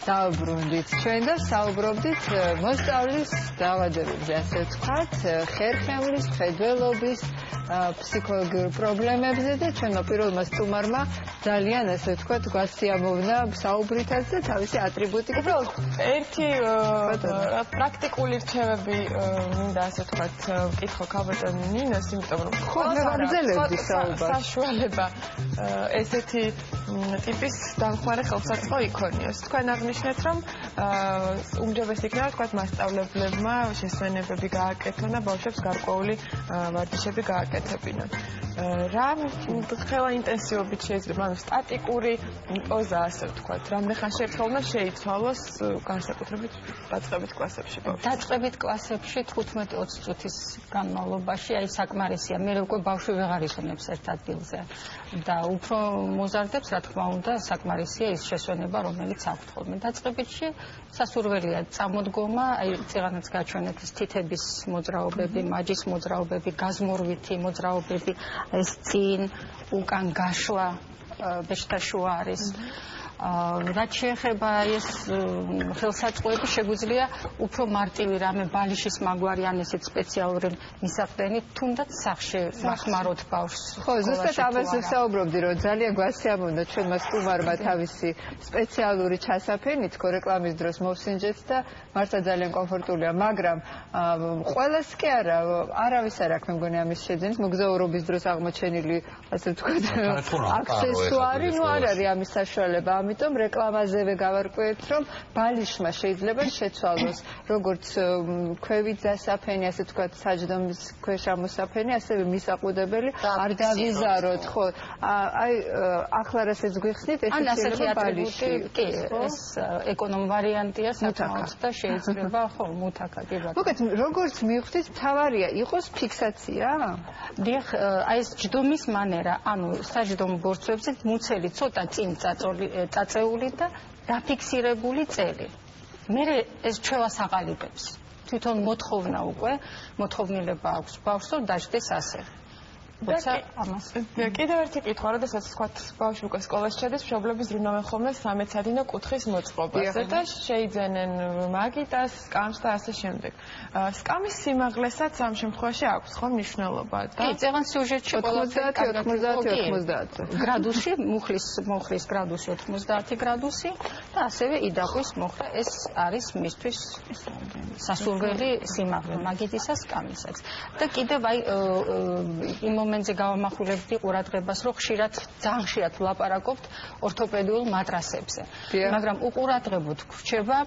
დავბრუნდით ჩვენ და საუბრობდით მოსწავლის დაავადებებზე, ასე ვთქვათ, ხერხემლის, მხედველობის, ფსიქოლოგიურ პრობლემებზე და ჩვენმა პირველმა სტუმარმა ძალიან, ასე ვთქვათ, გვასიამოვნა საუბრითაც და თავისი ატრიბუტიკით. უბრალოდ ერთი პრაქტიკული რჩევები მინდა, ასე ვთქვათ, ვკითხო ქალბატონ ნინოს, იმიტომ რომ ვაგრძელებდი საუბარს. საშუალება ესეთი ტიპის დამხმარე ხელსაწყო იქონიოს. თქვენ აღნიშნეთ, რომ უმჯობესი იქნება, თქვათ, მასწავლებლებმა შესვენებები გააკეთონ და ბავშვებს გარკვეული ვარჯიშები გააკეთებინონ. რა ხელა ინტენსივობით შეიძლება, ანუ სტატიკური პოზა, ასე ვთქვათ, რამდენ ხანში ერთხელ უნდა შეიცვალოს განსაკუთრებით დაწყებით კლასებში ბავშვებს? დაწყებით კლასებში 15-20 წუთის განმავლობაში, აი საკმარისია. მე უკვე ბავშვი ვეღარ ისვენებს ერთ ადგილზე და უფრო მოზარდებს, რა თქმა უნდა, საკმარისია ის შესვენება, რომელიც აქვთ ხოლმე. დაწყებითში სასურველია წამოდგომა, აი წიღანაც გაჩვენეთ ის თითების მოძრაობები, მაჯის მოძრაობები, გაზმორვითი მოძრაობები, ეს წინ, უკან გაშლა ბეჭდაშუა არის. რაც შეეხება ეს ხელსაწყოები, შეგვიძლია უფრო მარტივი რამე ბალიშის მაგვარი ან ესეთ სპეციალური მისაღწევი თუნდაც სახში მახმაროთ ბავშვს. ხო, ზუსტად ამას ვსაუბრობდი, რომ ძალიან გვასიამოვნა ჩვენმა სტუმარმა თავისი სპეციალური ჩასაფენით, თქო რეკლამის დროს მოვსინჯეთ და მართლა ძალიან კომფორტულია, მაგრამ ყველას კი არა, არავის არ აქვს, მე მგონი ამის შეძენის, მოგზაურობის დროს აღმოჩენილი, ასე ვთქვათ, აქსესუარი, ნუ არ არის ამის საშუალება. ამიტომ რეკლამაზევე გავარკვევთ, რომ ბალიშმა შეიძლება შეცვალოს როგორც ქვევით დასაფენი, ასე ვთქვათ, საჯდომის ქვეშ ამოსაფენი, ასევე მისაყუდებელი არ დავიზაროთ, ხო? აი, ახლა რასაც გვიხსნით, ეს შეიძლება ბალიში. კი, ეს ეკონომ ვარიანტია საკმაოდ და შეიძლება, ხო, მუთაკა კი ბატონო. მოგეთ, როგორც მივხვდით, მთავარია იყოს ფიქსაცია? დიახ, აი ეს ჯდომის მანერა, ანუ საჯდომ ბორცვებზე მუცელი ცოტა წინ წაწეული და დაფიქსირებული წელი. მერე ეს ჩვევას აყალიბებს. თვითონ მოთხოვნა უკვე, მოთხოვნილება აქვს ბავშვს, რომ დაждდეს ასე. კიდევ ერთი კითხვა, როდესაც ვთქვათ, ბავშვი უკვე სკოლაში ჩადის, მშობლები ზრუნავენ ხოლმე 13 კუთხის მოწყობაზე და შეიძენენ მაგიტას, სკამს და ასე შემდეგ. სკამის სიმაღლესაც ამ შემთხვევაში აქვს ხო მნიშვნელობა და კი, წევან სიუჟეტში 90 გრადუსი, მოხრის გრადუსი 90 გრადუსი და ასევე იდაყვის მოხრა. ეს არის მისთვის სასურველი სიმაღლე მაგიტისა სკამისაც. და კიდევ აი იმ მომენტზე გავამახვილებდი ყურადღებას, რომ ძალიან ხშირად ვლაპარაკობთ ორთოპედიულ მატრასებზე. მაგრამ უყურადღებოდ გვრჩება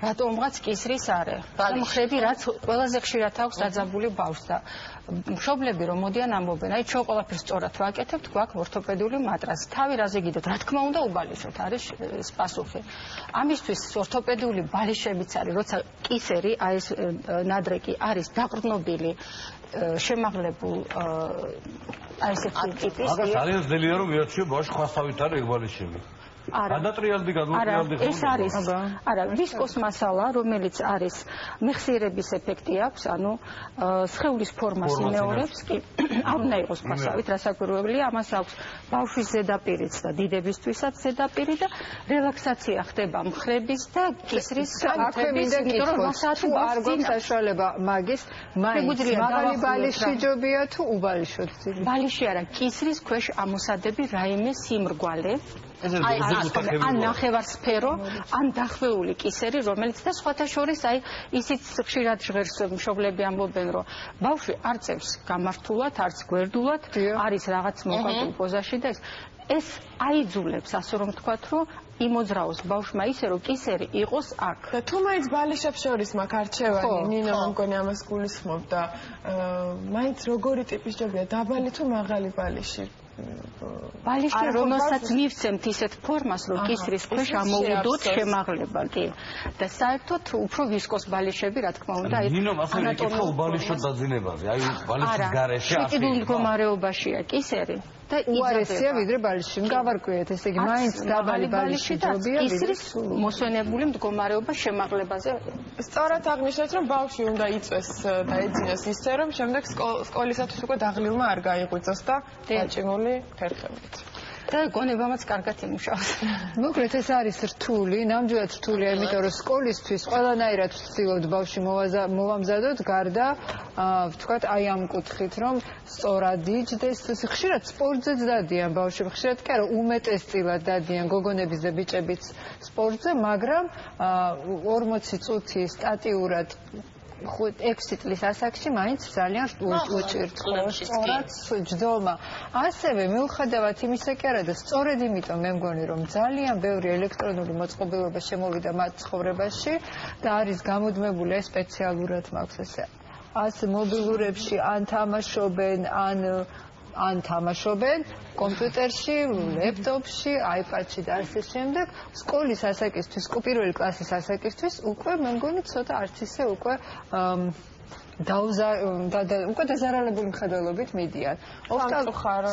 რატომღაც კისრის არე. მხრები რაც ყველაზე ხშირად აქვს დაძაბული ბავშვს და მშობლები რომ მოდიან ამბობენ, აი ჩვენ ყველაფერს სწორად ვაკეთებთ, გვაქვს ორთოპედიული მატრასი. თავი რაზე გიდოთ, რა თქმა უნდა უბალიშოთ, არის პასუხი. ამისთვის ორთოპედიული ბალიშებიც არის, როცა კისერი, აი ეს ნადრეკი არის დაყრდნობილი შემაღლებულ აი ესეთი ტიპის. მაგას ძალიან ძნელია რომ მიაჩნიო ბავშვს ხასავით არის ეგ ბალიშები. გადატრიალდი, გადმოტრიალდი ხო? ეს არის, არა, ვისკოს მასალა, რომელიც არის მეხსიერების ეფექტი აქვს, ანუ სხეულის ფორმას იმეორებს, კი, არ უნდა იყოს ხასავით, რასაკვირველია, ამას აქვს ბავშვის ზედაპირიც და დიდებისთვისაც ზედაპირი და რელაქსაცია ხდება მხრების და კისრის კალთების, იმიტომ რომ მასაათი არ გვაქვს საშუალება მაგის, მაღალი ბალიში ჯობია თუ უბალიშოთ? ბალიში არა, კისრის ქვეშ ამოსადები რაიმე სიმრგვალე. ან ნახევარსფერო, ან დახვეული კისერი, რომელიც და სხვათა შორის აი ისიც ხშირად ჟღერს მშობლები ამბობენ, რომ ბავშვი არ წევს გამართულად, არც გვერდულად, არის რაღაც მოკლე პოზაში და ეს აიძულებს, ასე რომ ვთქვათ, რომ იმოძრაოს ბავშვმა ისე, რომ კისერი იყოს აქ. და თუ მაინც ბალიშებს შორის მაქვს არჩევანი, ნინო მგონი ამას გულისხმობ და მაინც როგორი ტიპის ჯობია, დაბალი თუ მაღალი ბალიში? ბალიში, რომელსაც მივცემთ ისეთ ფორმას, რომ კისრის ქვეშ ამოუდოთ შემაღლება, კი. და საერთოდ უფრო ვისკოს ბალიშები, რა თქმა უნდა, აი ნინო მასე ეკითხა უბალიშო დაძინებაზე, აი ბალიშის გარეშე ასე. შეკიდულ მდგომარეობაშია კისერი. და უარესია ვიდრე ბალიში. გავარკვიეთ, ესე იგი, მაინც დაბალი ბალიში ჯობია კისრის მოსვენებული მდგომარეობა შემაღლებაზე. სწორად აღნიშნეთ, რომ ბავშვი უნდა იწვეს და ეძინოს ისე, რომ შემდეგ სკოლისათვის უკვე დაღლილმა არ გაიღვიძოს და დაჭიმული ხერხებით. და გონებამაც კარგად იმუშავებს. მოკლედ ეს არის რთული, ნამდვილად რთულია, იმიტომ რომ სკოლისთვის ყველანაირად ვცდილობთ ბავშვი მოვამზადოთ გარდა ვთქვათ აი ამ კუთხით რომ სწორად იჯდეს, ხშირად სპორტზეც დადიან ბავშვები, ხშირად კი არა უმეტესწილად დადიან გოგონების და ბიჭებიც სპორტზე, მაგრამ 40 წუთი სტატიურად 6 წლის ასაკში მაინც ძალიან უჭირთ სწორად ჯდომა. ასევე მიუხედავად იმისა კი არა და სწორედ იმიტომ მე მგონი რომ ძალიან ბევრი ელექტრონული მოწყობილობა შემოვიდა მათ ცხოვრებაში და არის გამუდმებული სპეციალურად მაქვს ესე მობილურებში ან თამაშობენ ან თამაშობენ კომპიუტერში, ლეპტოპში, აიპადში და ასე შემდეგ. სკოლის ასაკისთვის, პირველი კლასის ასაკისთვის უკვე მე მგონი ცოტა არც ისე უკვე უკვე დაზარალებული მხედველობით მიდიან.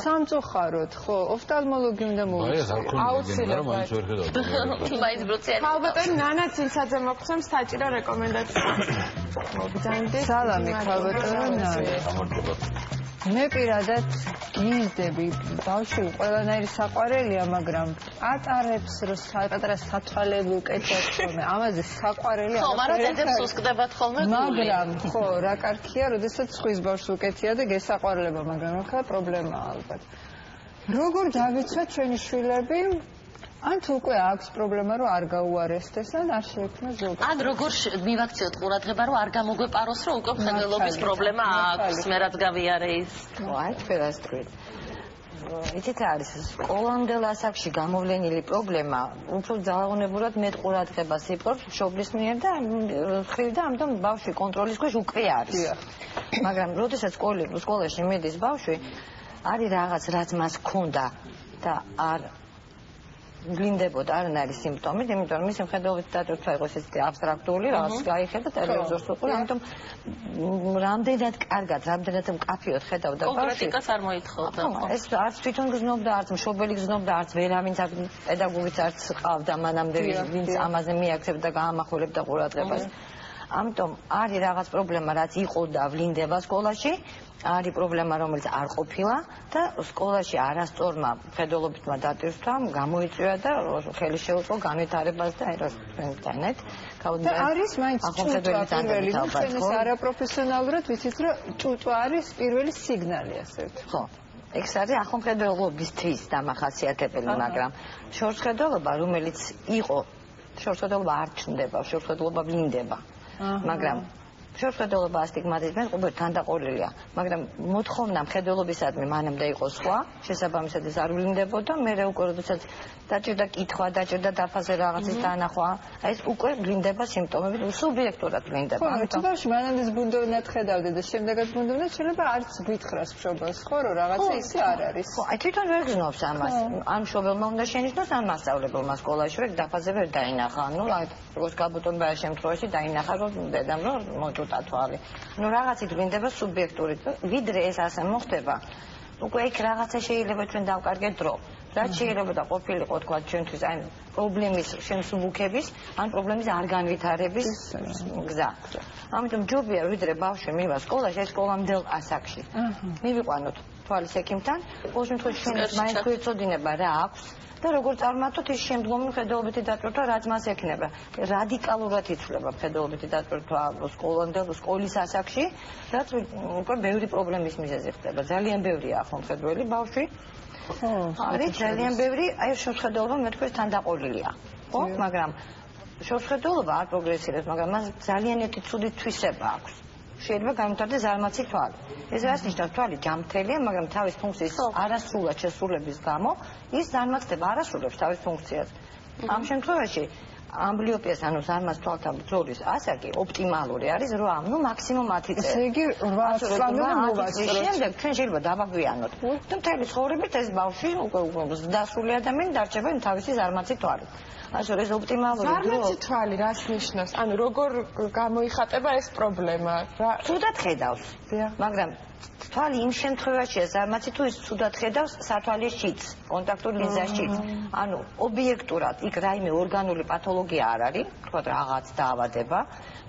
სამწუხაროდ, ხო, ოფთალმოლოგი უნდა მოვიდეს. აუცილებლად. მაინც ბროციანი. ალბათ ნანა ცინცაძე მოგხსენს საჭირო რეკომენდაცია. მოგზავნდით. სალამი ქალბატონო ნანა. მე პირადად გიზდები ბავშვი ყველანაირი საყვარელია, მაგრამ ატარებს რომ პატარა სათვალები უკეთებს ხოლმე, ამაზე საყვარელი ხო, მაგრამ დედებს უსკდებათ ხოლმე გული. მაგრამ ხო, რა კარგია, როდესაც ხვის ბავშვს უკეთია და გესაყვარლება, მაგრამ რა პრობლემაა ალბათ. როგორ დავიცვათ ჩვენი შვილები? ან თუ უკვე აქვს პრობლემა რომ არ გაუარესდეს ან არ შეექმნა ზოგი. ან როგორ მივაქციოთ ყურადღება რომ არ გამოგვეპაროს რომ უკვე მხედველობის პრობლემა აქვს, მე რაც გავიარე ის. აი ფერასტრით. იცით არის სკოლამდელ ასაკში გამოვლენილი პრობლემა, უფრო ძალაუნებურად მეტ ყურადღებას იპყრობს მშობლის მიერ და ხრივ და ამიტომ ბავშვი კონტროლის ქვეშ უკვე არის. მაგრამ როდესაც სკოლაში მიდის ბავშვი, არის რაღაც რაც მას ჰქონდა და არ ვლინდებოდა არანაირი სიმპტომი, იმიტომ რომ მისი მხედველობის დატვირთვა იყო ესეთი აბსტრაქტული, რაღაც გაიხედა ტელევიზორს უყურე, ამიტომ რამდენად კარგად, რამდენად მკაფიოდ ხედავდა ბავშვი. კონკრეტიკას არ მოითხოვდა. ეს არც თვითონ გზნობდა, არც მშობელი გზნობდა, არც ვერავინ პედაგოგიც არც ყავდა მანამდე, ვინც ამაზე მიაქცევდა და გაამახვილებდა ყურადღებას. ამიტომ არის რაღაც პრობლემა, რაც იყო და ვლინდება სკოლაში. არის პრობლემა, რომელიც არ ყოფილა და სკოლაში არასწორმა მხედველობითმა დატვირთვამ გამოიწვია და ხელი შეუწყო განვითარებას და ეს თქვენთანაც. და არის მაინც ჭუტვა პირველი, ჩვენ ეს არაპროფესიონალურად ვიცით, რომ ჭუტვა არის პირველი სიგნალი ასე ვთქვი. ხო. ეს არის ახალმხედველობისთვის დამახასიათებელი, მაგრამ შორსხედველობა, რომელიც იყო, შორსხედველობა არ ჩნდება, შორსხედველობა ვლინდება. მაგრამ შორსხედველობა ასტიგმატიზმის ყოველ თანდაყოლილია, მაგრამ მოთხოვნა მხედველობისადმი მანამდე იყო სხვა, შესაბამისად ეს არ ვლინდებოდა, მე უკვე როდესაც დაჭირდა კითხვა, დაჭირდა დაფაზე რაღაცის დანახვა, ეს უკვე ვლინდება სიმპტომები, სუბიექტურად ვლინდება. ხო, თუ ბავშვი მანამდე ზბუნდოვნად ხედავდა და შემდეგაც ზბუნდოვნად, შეიძლება არც გითხრას მშობელს, ხო, რომ რაღაცა ისე არ არის. ხო, აი თვითონ ვერ გზნობს ამას. ან მშობელმა უნდა შენიშნოს, ან მასწავლებელმა სკოლაში ვერ დაფაზე ვერ დაინახა. ნუ აი როგორც გაბატონებაა შემთხვევაში დაინახა, რომ დედამ რომ მოჭუტა თვალი. ნუ რაღაცით ვლინდება სუბიექტურით. ვიდრე ეს ასე მოხდება, უკვე იქ რაღაცა შეიძლება ჩვენ დავკარგეთ დრო. რაც შეიძლება და ყოფილიყო თქვა ჩვენთვის აი პრობლემის შემსუბუქების, ან პრობლემის არ განვითარების გზა. ამიტომ ჯობია ვიდრე ბავშვი მივა სკოლაში, ეს სკოლამდელ ასაკში. მივიყვანოთ თვალის ექიმთან, ყოველ შემთხვევაში შენს მაინც გვეწოდინება რა აქვს და როგორ წარმართოთ ის შემდგომი მხედველობითი დატვირთვა, რაც მას ექნება. რადიკალურად იცვლება მხედველობითი დატვირთვა სკოლის ასაკში, რაც უკვე ბევრი პრობლემის მიზეზი ხდება. ძალიან ბევრია ახლა მხედველი ბავშვი. არის ძალიან ბევრი, აი შორსხედველობა მე თქვენ თანდაყოლილია. ხო, მაგრამ შორსხედველობა არ პროგრესირებს, მაგრამ მას ძალიან ერთი ცუდი თვისება აქვს. შეიძლება განვითარდეს ზარმაცი თვალი. ეს რას ნიშნავს? თვალი ჯამრთელია, მაგრამ თავის ფუნქციის არასრულად შესრულების გამო ის ზარმაცდება, არასრულებს თავის ფუნქციას. ამ შემთხვევაში ამბლიოპიას, ანუ ზარმაც თვალთან ბრძოლის ასაკი ოპტიმალური არის 8, ნუ მაქსიმუმ 10 წელი. ესე იგი 8 წლამდე მოვასწროთ. შემდეგ ჩვენ შეიძლება დავაგვიანოთ. და მთელი ცხოვრებით ეს ბავშვი უკვე დასრული ადამიანი დარჩება თავისი ზარმაცი თვალით. ასე რომ ეს ოპტიმალური დრო. ზარმაცი თვალი რას ნიშნავს? ანუ როგორ გამოიხატება ეს პრობლემა? ცუდად ხედავს. მაგრამ თვალი იმ შემთხვევაშია ზარმაცი თუ ის ცუდად ხედავს სათვალის შიც, კონტაქტურ ლინზას შიც. ანუ ობიექტურად იქ რაიმე ორგანული პათოლოგია არ არის, თქვა რაღაც დაავადება,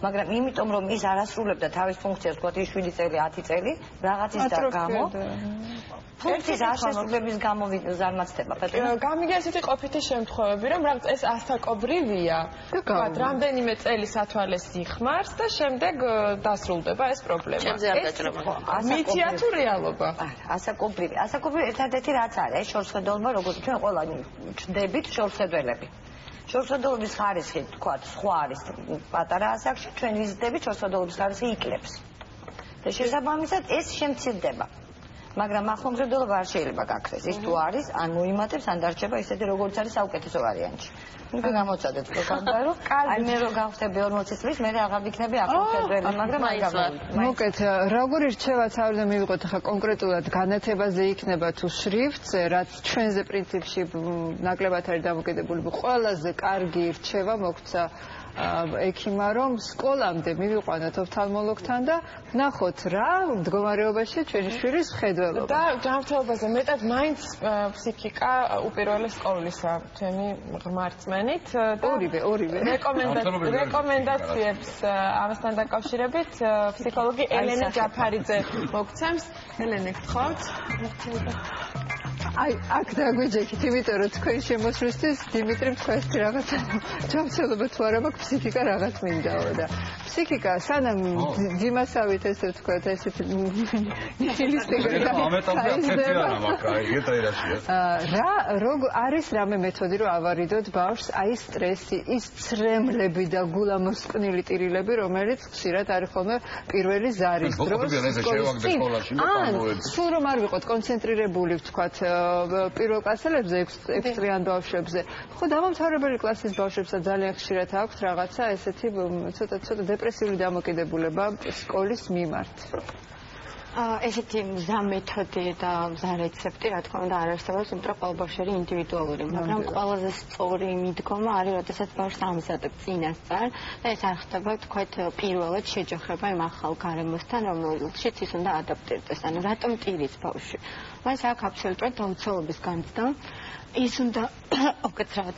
მაგრამ იმიტომ რომ ის არასრულებდა თავის ფუნქციას, თქვა 7 წელი, 10 წელი, რაღაცის გამო ფუნქციის აღშესრულების გამო ზარმაცდება ბატონო. გამიგია ესეთი ყოფითი შემთხვევები, რომ რაღაც ეს ასაკობრივია. ვთქვათ, რამდენიმე წელი სათვალეს იხმარს და შემდეგ დასრულდება ეს პრობლემა. მითია თუ რეალობა? ასაკობრივი. ასაკობრივი ერთადერთი რაც არის, შორსხედულობა, როგორც ჩვენ ყველა ჩდებით შორსხედველები. შორსხედულობის ხარისხი, თქვათ, სხვა არის პატარა ასაკში, ჩვენ ვიზრდებით შორსხედულობის ხარისხი იკლებს. და შესაბამისად ეს შემცირდება. მაგრამ ახლომზრდელობა არ შეიძლება გაქრეს. ის თუ არის, ან მოიმატებს, ან დარჩება ისეთი, როგორც არის საუკეთესო ვარიანტი. ნუ გამოცადეთ პროგრამა, რომ აი მე რო გავხდები 40 წლის, მე აღარ ვიქნები ახლომზრდელი, მაგრამ არ გამოვიდა. მოკეთ, როგორი რჩევა თავდა მივიღოთ ახლა კონკრეტულად განათებაზე იქნება თუ შრიფტზე, რაც ჩვენზე პრინციპში ნაკლებად არის დამოკიდებული. ყველაზე კარგი რჩევა მოგცა ექიმა რომ სკოლამდე მივიყვანოთ ოფთალმოლოგთან და ნახოთ რა მდგომარეობაში ჩვენი შვილის მხედველობა. და ჯანმრთელობაზე მეტად მაინც ფსიქიკა უპირველეს ყოვლისა ჩემი ღრმა რწმენით და ორივე რეკომენდაციებს ამასთან დაკავშირებით ფსიქოლოგი ელენე ჯაფარიძე მოგცემს. ელენე, გთხოვთ? აი, აქ დაგვიჯექით, იმიტომ რომ თქვენ შემოსვლისთვის დიმიტრი თქვენს რაღაცა ჯანმრთელობა თუ არა მაქვს ფსიქიკა რაღაც მინდაო და ფსიქიკა სანამ ძიმასავით ესე ვთქვათ, ესეთი ნიჰილისტური რა არის რამე მეთოდი რომ ავარიდოთ ბავშვს აი სტრესი, ის ცრემლები და გულამოსყნილი ტირილები, რომელიც ხშირად არის ხოლმე პირველი ზარის დროს. ან სულ რომ არ ვიყოთ კონცენტრირებული ვთქვათ პირველ კლასელებზე 6 წლიან ბავშვებზე. ხო, დამამთავრებელი კლასის ბავშვებსაც ძალიან ხშირად აქვთ რაღაცა ესეთი ცოტა დეპრესიული დამოკიდებულება სკოლის მიმართ. ესეთი მზა მეთოდი და მზა რეცეპტი, რა თქმა უნდა, არ არსებობს, იმიტომ რომ ყველა ბავშვი არის ინდივიდუალური, მაგრამ ყველაზე სწორი მიდგომა არის, როდესაც ბავშვს ამზადებ წინასწარ და ეს არ ხდება, თქვათ, პირველად შეჯოხრება იმ ახალ გარემოსთან, რომელშიც ის უნდა ადაპტირდეს. ანუ რატომ ტირის ბავშვი? მას აქვს აბსოლუტურად დაუცველობის განცდა. ის უნდა უკეთრად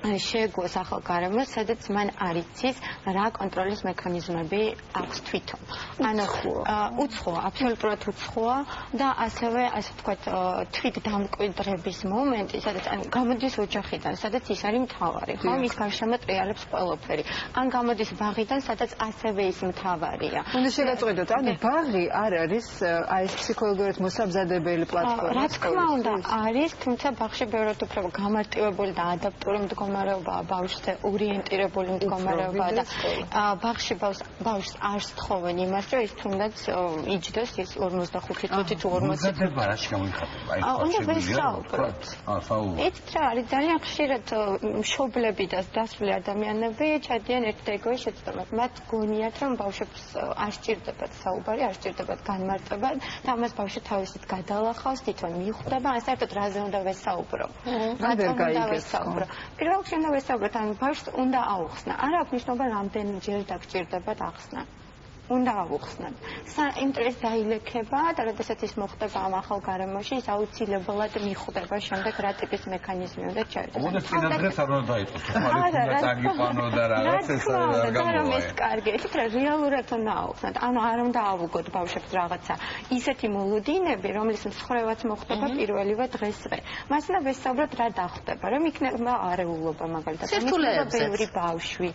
შეეგუოს ახალ გარემოს, სადაც მან არ იცის რა კონტროლის მექანიზმები აქვს თვითონ. ანუ უცხოა, აბსოლუტურად უცხოა და ასევე, ასე ვთქვათ, თვით დამკვიდრების მომენტი, სადაც ან გამოდის ოჯახიდან, სადაც ის არის მთავარი, ხო? ის გარშემო ტრიალებს ყველაფერი. ან გამოდის ბაღიდან, სადაც ასევე ის მთავარია. უნდა შეგაწყვეტოთ, ანუ ბაღი არ არის აი ეს ფსიქოლოგიურად მოსამზადებელი პლატფორმა. რა თქმა უნდა, არის, თუმცა ბაღში ბევრად უფრო გამარტივებული და ადაპტური მდგომარეობა ბავშვზე ორიენტირებული მდგომარეობა და ბაღში ბავშვს არ სთხოვენ იმას, რომ ის თუნდაც იჯდეს ის 45 წუთი თუ 40 წუთი. უნდა ვესაუბროთ. იცით რა არის, ძალიან ხშირად მშობლები და დასავლი ადამიანები ჩადიან ერთ და იგივე შეცდომად. მათ გონიათ, რომ ბავშვებს არ სჭირდებათ საუბარი, არ სჭირდებათ განმარტება და ამას ბავშვი თავისით გადალახავს, თვითონ მიხვდება, ან საერთოდ რაზე უნდა ვესაუბრო. რატომ უნდა ვესაუბრო? პირველ რიგში უნდა ვესაუბროთ, ანუ ბავშვს უნდა აუხსნა. არ აქვს მნიშვნელობა რამდენჯერ დაგჭირდებათ ახსნა. უნდა აუხსნათ. ეს დაილექება და როდესაც ის მოხდება ამ ახალ გარემოში, ის აუცილებლად მიხვდება შემდეგ რა τიპის მექანიზმი უნდა ჩაერთოს. უნდა წინადრეს არ უნდა დაიწყოს. ხმალით უნდა წაგიყვანო და რაღაც ეს არ გამოვა. ეს კარგი, ისეთ რეალურად უნდა აუხსნათ. ანუ არ უნდა ავუგოთ ბავშვებს რაღაცა ისეთი მოლოდინები, რომლის მსხრევაც მოხდება პირველივე დღესვე. მას უნდა ვესაუბროთ რა დახვდება, რომ იქნება არეულობა მაგალითად. ბევრი ბავშვი.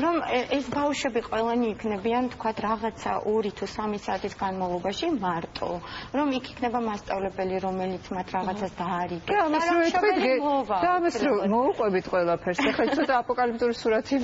რომ ეს ბავშვები ყველანი იქნება თქვათ რაღაცა 2 თუ 3 საათის განმავლობაში მარტო, რომ იქ იქნება მასწავლებელი, რომელიც მათ რაღაცას დაარიგებს. და ამას რო მოუყვებით ყველაფერს, ახლა ცოტა აპოკალიფტური სურათი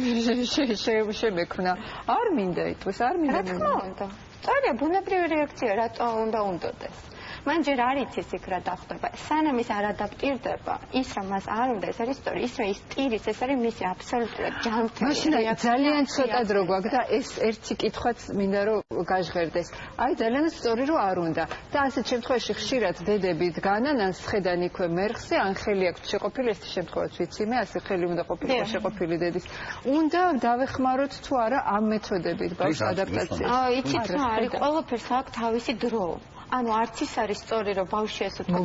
შემექმნა. არ მინდა იტყვის, არ მინდა. რა თქმა უნდა. წარია ბუნებრივი რეაქცია, რატო უნდა უნდოდეს? მან ჯერ არ იცის იქ რა დახვდება. სანამ ის არ ადაპტირდება, ის რომ მას არ უნდა, ეს არის სწორი. ისე ის ტირის, ეს არის მისი აბსოლუტურად ჯანმრთელი. მაშინ ძალიან ცოტა დრო გვაქვს და ეს ერთი კითხვაც მინდა რომ გაჟღერდეს. აი ძალიან სწორი რომ არ უნდა. და ასეთ შემთხვევაში ხშირად დედები დგანან, ან სხედან იქვე მერხზე, ან ხელი აქვს შეყოფილი, ეს შემთხვევაც ვიცი მე, ასე ხელი უნდა ყოფილიყო შეყოფილი დედის. უნდა დავეხმაროთ თუ არა ამ მეთოდებით ბავშვს ადაპტაციაში. იცით რა არის, ყველაფერს აქვს თავისი დრო. ანუ არც ის არის სწორი, რომ ბავშვი ესე თქვა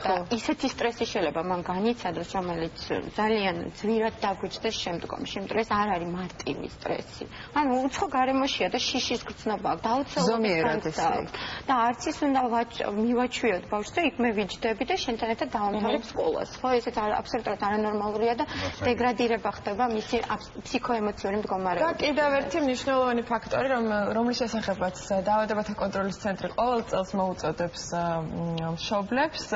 და ისეთი სტრესი შეიძლება მან განიცადოს, რომელიც ძალიან ძვირად დაგვიჭდეს შემდგომში, იმიტომ რომ ეს არ არის მარტივი სტრესი. ანუ უცხო გარემოშია და შიშის გრძნობა აქვს, დაუცველად და არც ის უნდა მივაჩვიოთ ბავშვს, რომ იქ მე ვიჯდები და შენთან ერთად დავამთავრებ სკოლას. ხო, ესეც აბსოლუტურად არანორმალურია და დეგრადირება ხდება მისი ფსიქოემოციური მდგომარეობა. და კიდევ ერთი მნიშვნელოვანი ფაქტორი, რომლის შესახებაც დაავადებათა კონტროლის ცენტრი ყოველ წელს მოუწოდებს მშობლებს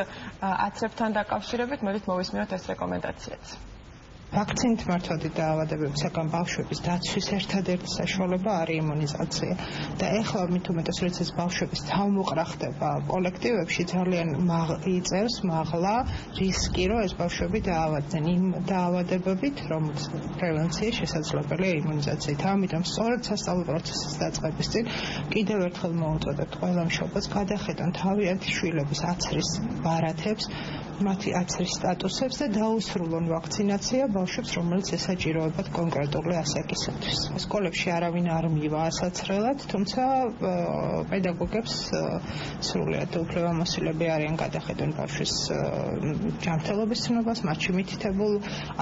აცრებთან დაკავშირებით, მოდით მოვისმინოთ ეს რეკომენდაციაც. ვაქცინით მართვადი დაავადებებისაგან ბავშვების დაცვის ერთადერთი საშუალება არის იმუნიზაცია. და ეხლა მით უმეტეს როცა ეს ბავშვების თავმოყრა ხდება კოლექტივებში ძალიან იწერს მაღლა რისკი, რომ ეს ბავშვები დაავადდნენ იმ დაავადებებით, რომლის პრევენცია შესაძლებელია იმუნიზაციით. ამიტომ სწორედ სასწავლო პროცესის დაწყების წინ კიდევ ერთხელ მოვუწოდებთ ყველა მშობელს გადახედონ თავიანთი შვილების აცრის ბარათებს, მათი აცრის სტატუსებს და დაუსრულონ ვაქცინაცია ბავშვებს, რომელიც ესაჭიროებათ კონკრეტული ასაკისათვის. სკოლებში არავინ არ მივა ასაცრელად, თუმცა პედაგოგებს სრულიად უფლებამოსილები არიან გადახედონ ბავშვის ჯანმრთელობის ცნობას, მათში მითითებულ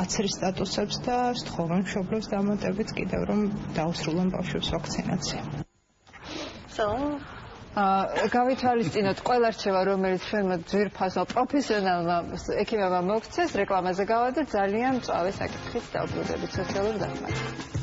აცრის სტატუსებს და სთხოვონ მშობლებს დამატებით კიდევ რომ დაუსრულონ ბავშვებს ვაქცინაცია. გავითვალისწინოთ ყველა რჩევა, რომელიც ჩვენმა ძვირფასმა პროფესიონალმა ექიმებმა მოგცეს, რეკლამაზე გავა და ძალიან მწვავე საკითხით დავბრუნდებით სოციალურ დახმარებას.